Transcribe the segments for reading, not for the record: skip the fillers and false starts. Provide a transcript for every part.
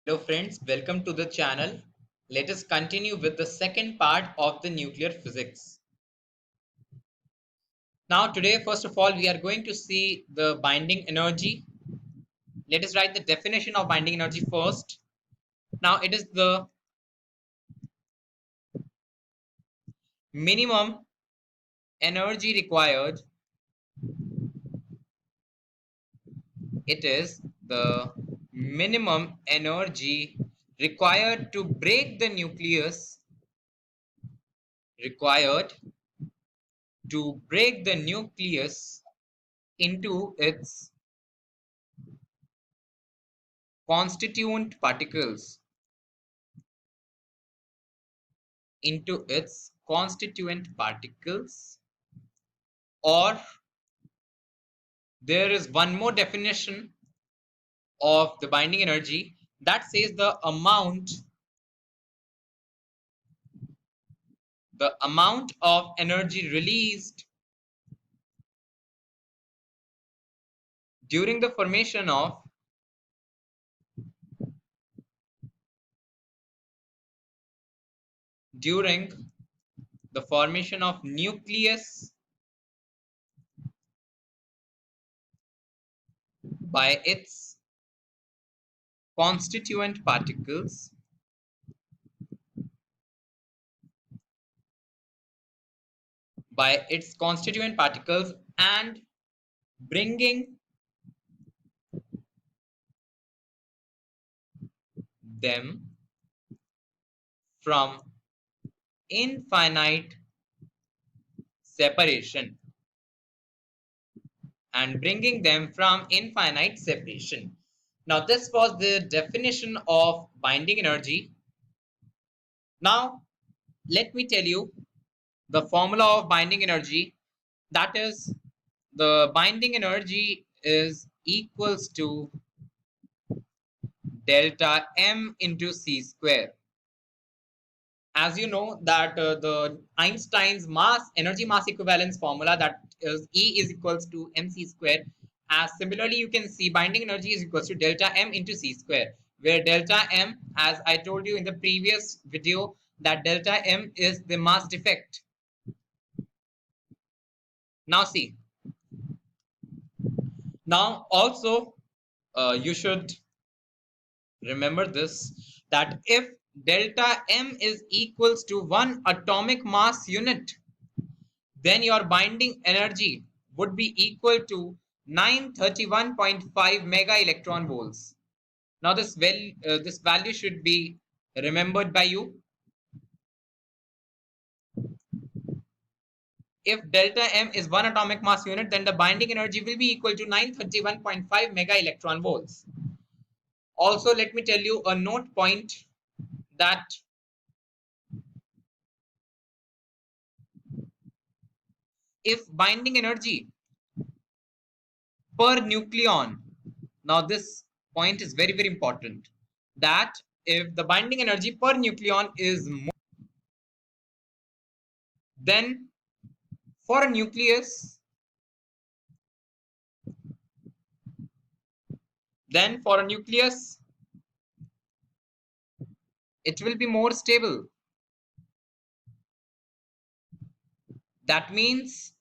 Hello friends, welcome to the channel. Let us continue with the second part of the nuclear physics. Now today, first of all, we are going to see the binding energy. Let us write the definition of binding energy first. Now it is the minimum energy required. It is the minimum energy required to break the nucleus, required to break the nucleus into its constituent particles, or there is one more definition of the binding energy that says the amount of energy released during the formation of nucleus by its constituent particles and bringing them from infinite separation Now this was the definition of binding energy. Now let me tell you the formula of binding energy. That is, the binding energy is equals to delta m into c square. As you know that the Einstein's energy mass equivalence formula, that is E is equals to mc square. As similarly, you can see binding energy is equals to delta m into c square, where delta m, as I told you in the previous video, that delta m is the mass defect. Now see, now also you should remember this, that if delta m is equals to 1 atomic mass unit, then your binding energy would be equal to 931.5 mega electron volts. Now this value should be remembered by you. If delta m is 1 atomic mass unit, then the binding energy will be equal to 931.5 mega electron volts. Also, let me tell you a note point, that if binding energy per nucleon, now this point is very important, that if the binding energy per nucleon is more, then for a nucleus, it will be more stable. That means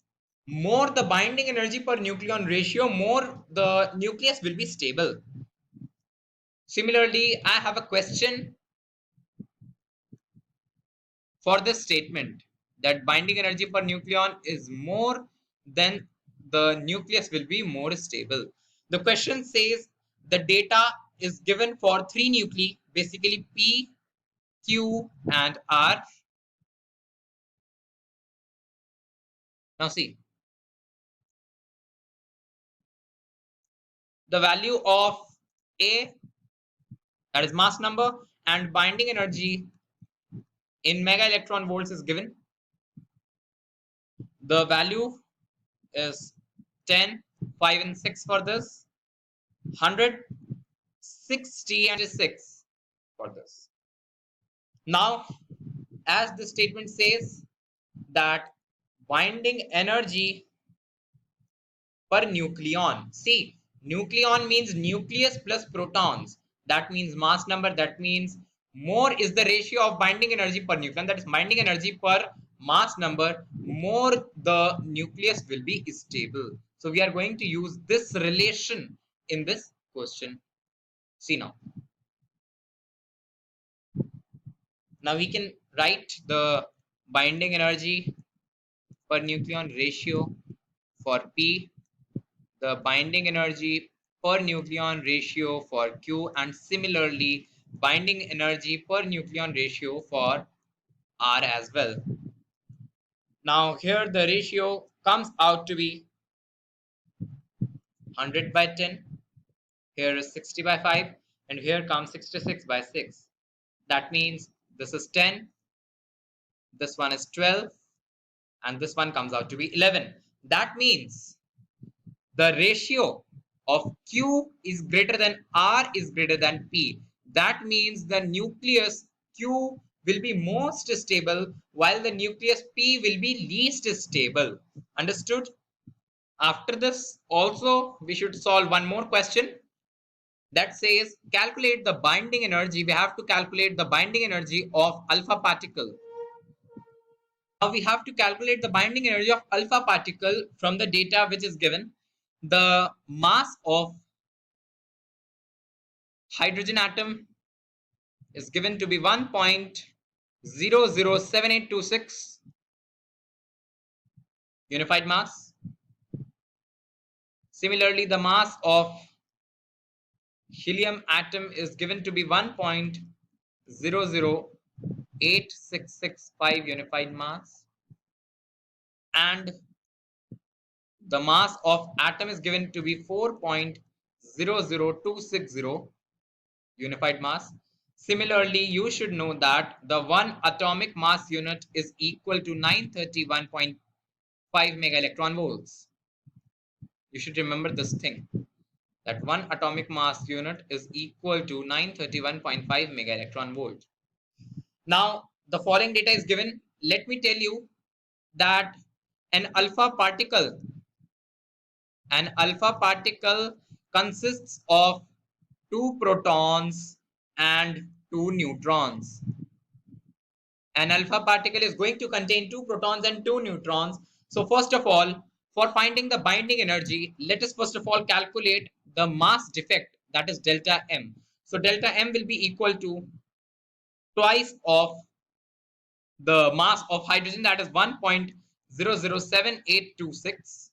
more the binding energy per nucleon ratio, more the nucleus will be stable. Similarly, I have a question for this statement, that binding energy per nucleon is more, then the nucleus will be more stable. The question says the data is given for 3 nuclei, basically P, Q and R. Now see, the value of A, that is mass number, and binding energy in mega electron volts is given. The value is 10, 5 and 6 for this, 100, 60 and 6 for this. Now, as the statement says, that binding energy per nucleon. See, nucleon means nucleus plus protons. that means mass number, that means more is the ratio of binding energy per nucleon, that is binding energy per mass number, more the nucleus will be stable. So we are going to use this relation in this question. See now. Now we can write the binding energy per nucleon ratio for P, the binding energy per nucleon ratio for Q, and similarly binding energy per nucleon ratio for R as well. Now here the ratio comes out to be 100 by 10, here is 60 by 5, and here comes 66 by 6. That means this is 10, this one is 12, and this one comes out to be 11. That means the ratio of Q is greater than R is greater than P. That means the nucleus Q will be most stable while the nucleus P will be least stable. Understood? After this also we should solve one more question that says calculate the binding energy. We have to calculate the binding energy of alpha particle. Now we have to calculate the binding energy of alpha particle from the data which is given. The mass of hydrogen atom is given to be 1.007826 unified mass. Similarly, the mass of helium atom is given to be 1.008665 unified mass, and the mass of atom is given to be 4.00260 unified mass. Similarly, you should know that the one atomic mass unit is equal to 931.5 mega electron volts. You should remember this thing, that one atomic mass unit is equal to 931.5 mega electron volt. Now the following data is given. Let me tell you that an alpha particle consists of 2 protons and 2 neutrons. An alpha particle is going to contain 2 protons and 2 neutrons. So first of all, for finding the binding energy, let us first of all calculate the mass defect, that is delta M. So delta M will be equal to twice of the mass of hydrogen, that is 1.007826,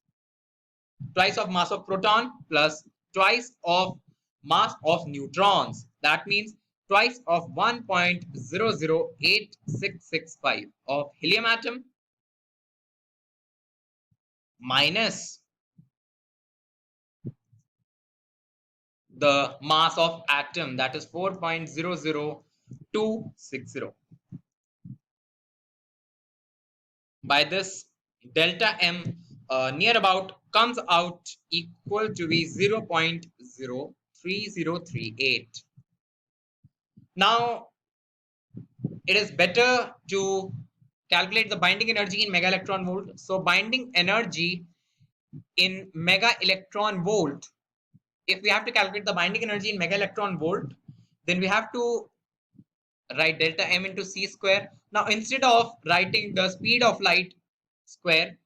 twice of mass of proton plus twice of mass of neutrons. That means twice of 1.008665 of helium atom minus the mass of atom, that is 4.00260. By this, delta M near about comes out equal to be 0.03038. Now it is better to calculate the binding energy in mega electron volt. So binding energy in mega electron volt, if we have to calculate the binding energy in mega electron volt, then we have to write delta M into c square. Now instead of writing the speed of light square,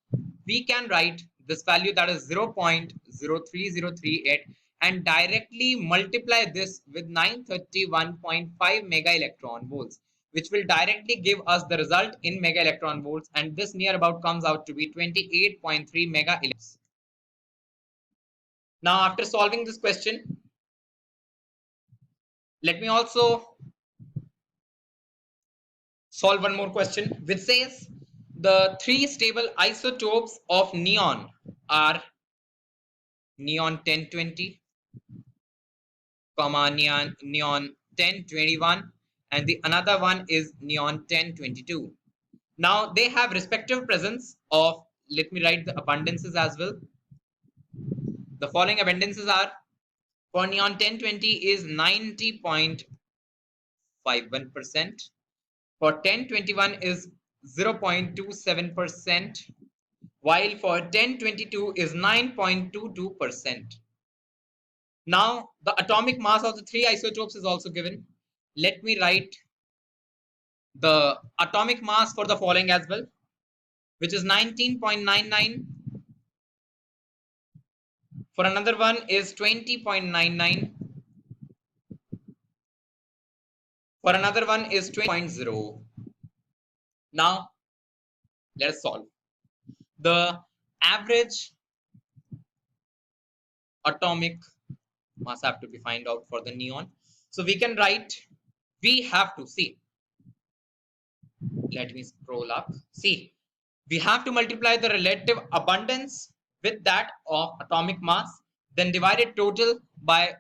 we can write this value, that is 0.03038, and directly multiply this with 931.5 mega electron volts, which will directly give us the result in mega electron volts, and this near about comes out to be 28.3 mega electrons. Now after solving this question, let me also solve one more question which says the 3 stable isotopes of neon are neon 1020, neon 1021, and the another one is neon 1022. Now they have respective presence of, let me write the abundances as well. The following abundances are: for neon 1020 is 90.51%, for 1021 is 0.27%, while for 1022 is 9.22%. Now, the atomic mass of the three isotopes is also given. Let me write the atomic mass for the following as well, which is 19.99. For another one is 20.99. For another one is 20.0. Now, let us solve. The average atomic mass have to be find out for the neon. So we can write, we have to see. Let me scroll up. See, we have to multiply the relative abundance with that of atomic mass, then divide it total by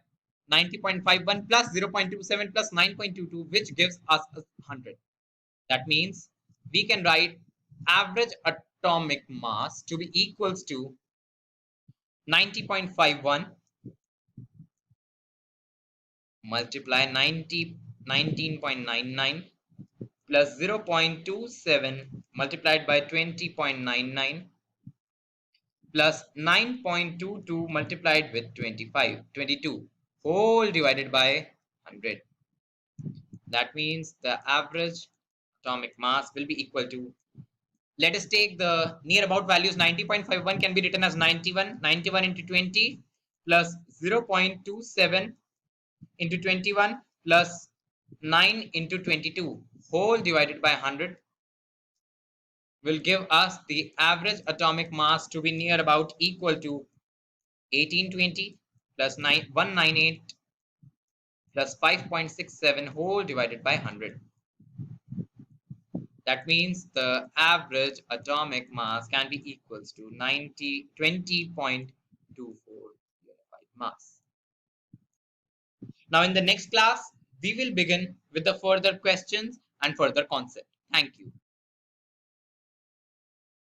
90.51 plus 0.27 plus 9.22, which gives us 100. That means we can write average atomic mass to be equals to 90.51 multiply 19.99 plus 0.27 multiplied by 20.99 plus 9.22 multiplied with 22 whole divided by 100. That means the average atomic mass will be equal to, let us take the near about values. 90.51 can be written as 91 into 20 plus 0.27 into 21 plus 9 into 22 whole divided by 100 will give us the average atomic mass to be near about equal to 1820 plus 198 plus 5.67 whole divided by 100. That means the average atomic mass can be equals to 20.24 unified mass. Now in the next class, we will begin with the further questions and further concept. Thank you.